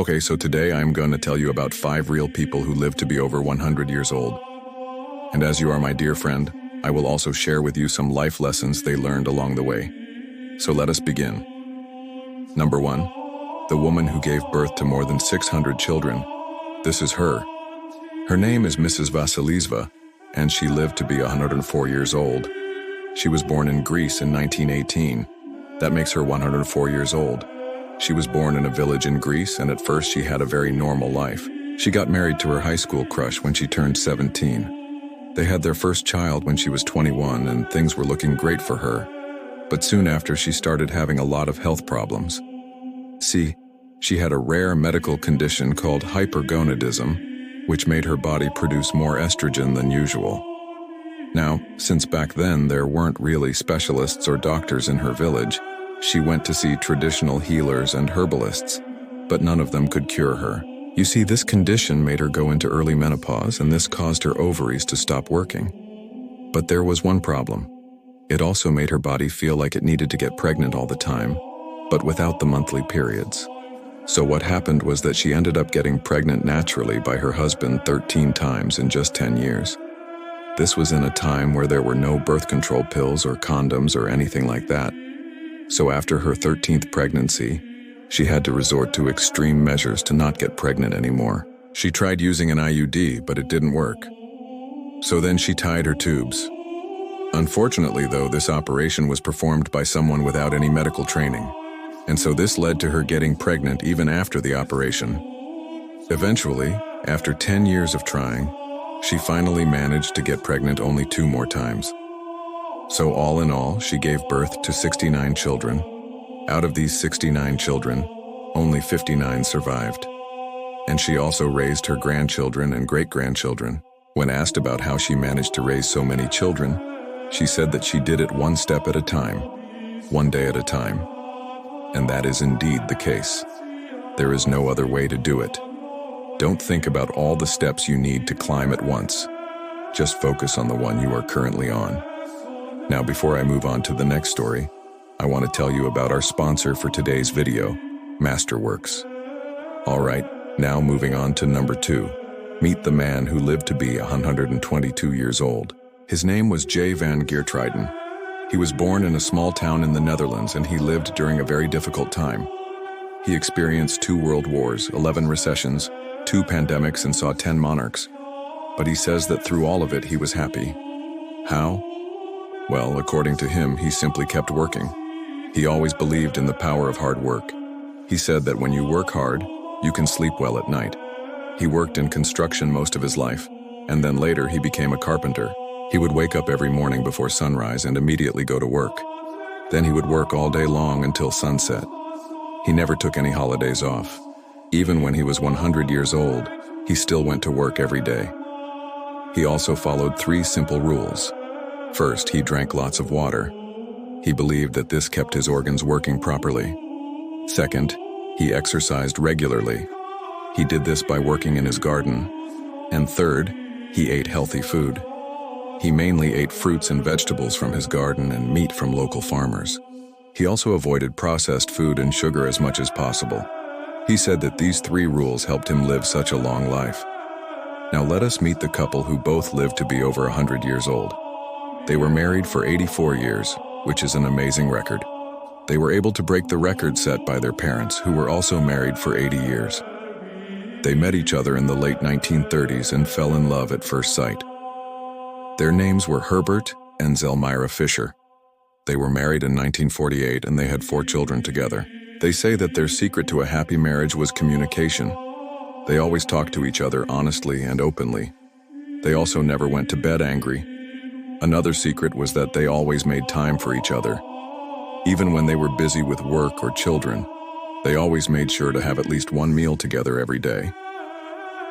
Okay, so today I'm going to tell you about 5 real people who live to be over 100 years old. And as you are my dear friend, I will also share with you some life lessons they learned along the way. So let us begin. Number 1. The woman who gave birth to more than 600 children. This is her. Her name is Mrs. Vasilisa, and she lived to be 104 years old. She was born in Greece in 1918. That makes her 104 years old. She was born in a village in Greece, and at first she had a very normal life. She got married to her high school crush when she turned 17. They had their first child when she was 21, and things were looking great for her. But soon after, she started having a lot of health problems. See, she had a rare medical condition called hypergonadism, which made her body produce more estrogen than usual. Now, since back then there weren't really specialists or doctors in her village, she went to see traditional healers and herbalists, but none of them could cure her. You see, this condition made her go into early menopause, and this caused her ovaries to stop working. But there was one problem. It also made her body feel like it needed to get pregnant all the time, but without the monthly periods. So what happened was that she ended up getting pregnant naturally by her husband 13 times in just 10 years. This was in a time where there were no birth control pills or condoms or anything like that. So after her 13th pregnancy, she had to resort to extreme measures to not get pregnant anymore. She tried using an IUD, but it didn't work. So then she tied her tubes. Unfortunately, though, this operation was performed by someone without any medical training. And so this led to her getting pregnant even after the operation. Eventually, after 10 years of trying, she finally managed to get pregnant only 2 more times. So all in all, she gave birth to 69 children. Out of these 69 children, only 59 survived. And she also raised her grandchildren and great-grandchildren. When asked about how she managed to raise so many children, she said that she did it one step at a time, one day at a time. And that is indeed the case. There is no other way to do it. Don't think about all the steps you need to climb at once. Just focus on the one you are currently on. Now, before I move on to the next story, I want to tell you about our sponsor for today's video, Masterworks. Alright, now moving on to number 2. Meet the man who lived to be 122 years old. His name was J. van Geertruiden. He was born in a small town in the Netherlands, and he lived during a very difficult time. He experienced 2 world wars, 11 recessions, 2 pandemics, and saw 10 monarchs. But he says that through all of it, he was happy. How? Well, according to him, he simply kept working. He always believed in the power of hard work. He said that when you work hard, you can sleep well at night. He worked in construction most of his life, and then later he became a carpenter. He would wake up every morning before sunrise and immediately go to work. Then he would work all day long until sunset. He never took any holidays off. Even when he was 100 years old, he still went to work every day. He also followed 3 simple rules. First, he drank lots of water. He believed that this kept his organs working properly. Second, he exercised regularly. He did this by working in his garden. And third, he ate healthy food. He mainly ate fruits and vegetables from his garden and meat from local farmers. He also avoided processed food and sugar as much as possible. He said that these 3 rules helped him live such a long life. Now let us meet the couple who both lived to be over 100 years old. They were married for 84 years, which is an amazing record. They were able to break the record set by their parents, who were also married for 80 years. They met each other in the late 1930s and fell in love at first sight. Their names were Herbert and Zelmira Fischer. They were married in 1948, and they had 4 children together. They say that their secret to a happy marriage was communication. They always talked to each other honestly and openly. They also never went to bed angry. Another secret was that they always made time for each other. Even when they were busy with work or children, they always made sure to have at least 1 meal together every day.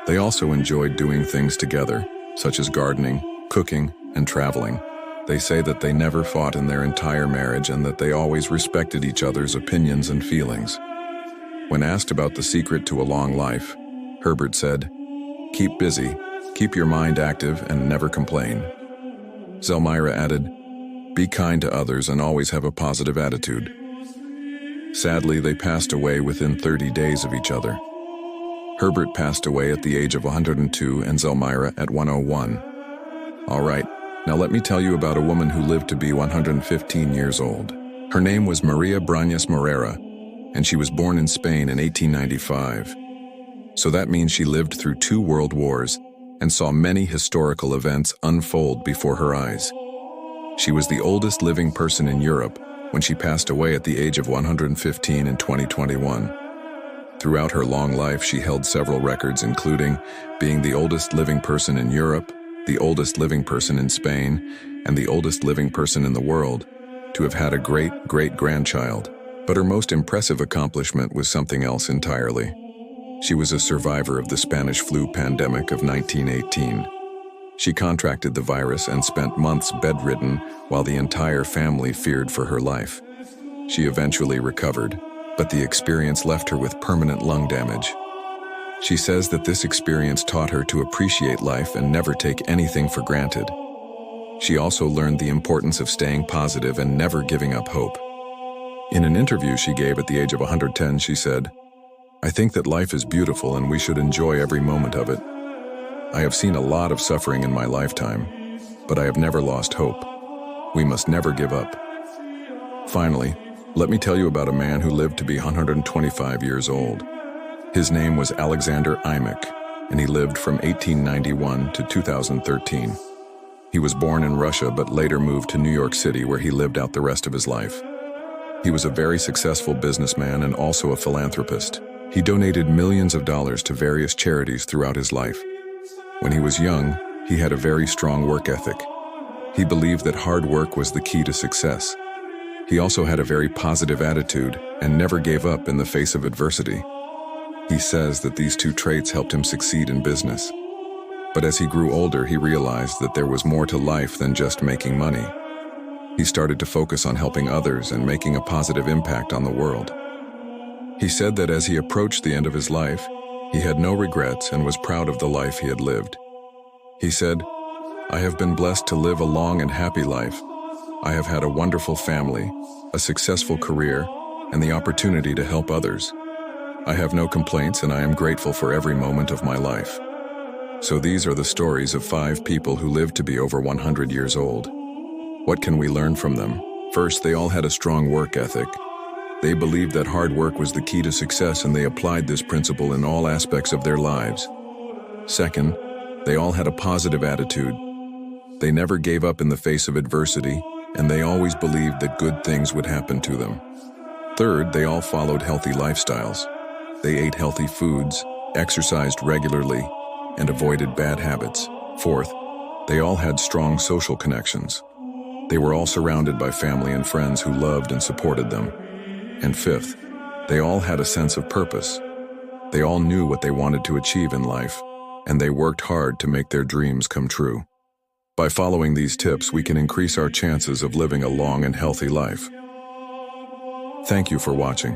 They also enjoyed doing things together, such as gardening, cooking, and traveling. They say that they never fought in their entire marriage and that they always respected each other's opinions and feelings. When asked about the secret to a long life, Herbert said, "Keep busy, keep your mind active, and never complain." Zelmira added, "Be kind to others and always have a positive attitude." Sadly, they passed away within 30 days of each other. Herbert passed away at the age of 102 and Zelmira at 101. Alright, now let me tell you about a woman who lived to be 115 years old. Her name was Maria Brañas Morera, and she was born in Spain in 1895. So that means she lived through 2 world wars and saw many historical events unfold before her eyes. She was the oldest living person in Europe when she passed away at the age of 115 in 2021. Throughout her long life, she held several records, including being the oldest living person in Europe, the oldest living person in Spain, and the oldest living person in the world to have had a great-great-grandchild. But her most impressive accomplishment was something else entirely. She was a survivor of the Spanish flu pandemic of 1918. She contracted the virus and spent months bedridden while the entire family feared for her life. She eventually recovered, but the experience left her with permanent lung damage. She says that this experience taught her to appreciate life and never take anything for granted. She also learned the importance of staying positive and never giving up hope. In an interview she gave at the age of 110, she said, "I think that life is beautiful and we should enjoy every moment of it. I have seen a lot of suffering in my lifetime, but I have never lost hope. We must never give up." Finally, let me tell you about a man who lived to be 125 years old. His name was Alexander Imik, and he lived from 1891 to 2013. He was born in Russia but later moved to New York City, where he lived out the rest of his life. He was a very successful businessman and also a philanthropist. He donated millions of dollars to various charities throughout his life. When he was young, he had a very strong work ethic. He believed that hard work was the key to success. He also had a very positive attitude and never gave up in the face of adversity. He says that these 2 traits helped him succeed in business. But as he grew older, he realized that there was more to life than just making money. He started to focus on helping others and making a positive impact on the world. He said that as he approached the end of his life, he had no regrets and was proud of the life he had lived. He said, "I have been blessed to live a long and happy life. I have had a wonderful family, a successful career, and the opportunity to help others. I have no complaints and I am grateful for every moment of my life." So these are the stories of 5 people who lived to be over 100 years old. What can we learn from them? First, they all had a strong work ethic. They believed that hard work was the key to success, and they applied this principle in all aspects of their lives. Second, they all had a positive attitude. They never gave up in the face of adversity, and they always believed that good things would happen to them. Third, they all followed healthy lifestyles. They ate healthy foods, exercised regularly, and avoided bad habits. Fourth, they all had strong social connections. They were all surrounded by family and friends who loved and supported them. And fifth, they all had a sense of purpose. They all knew what they wanted to achieve in life, and they worked hard to make their dreams come true. By following these tips, we can increase our chances of living a long and healthy life. Thank you for watching.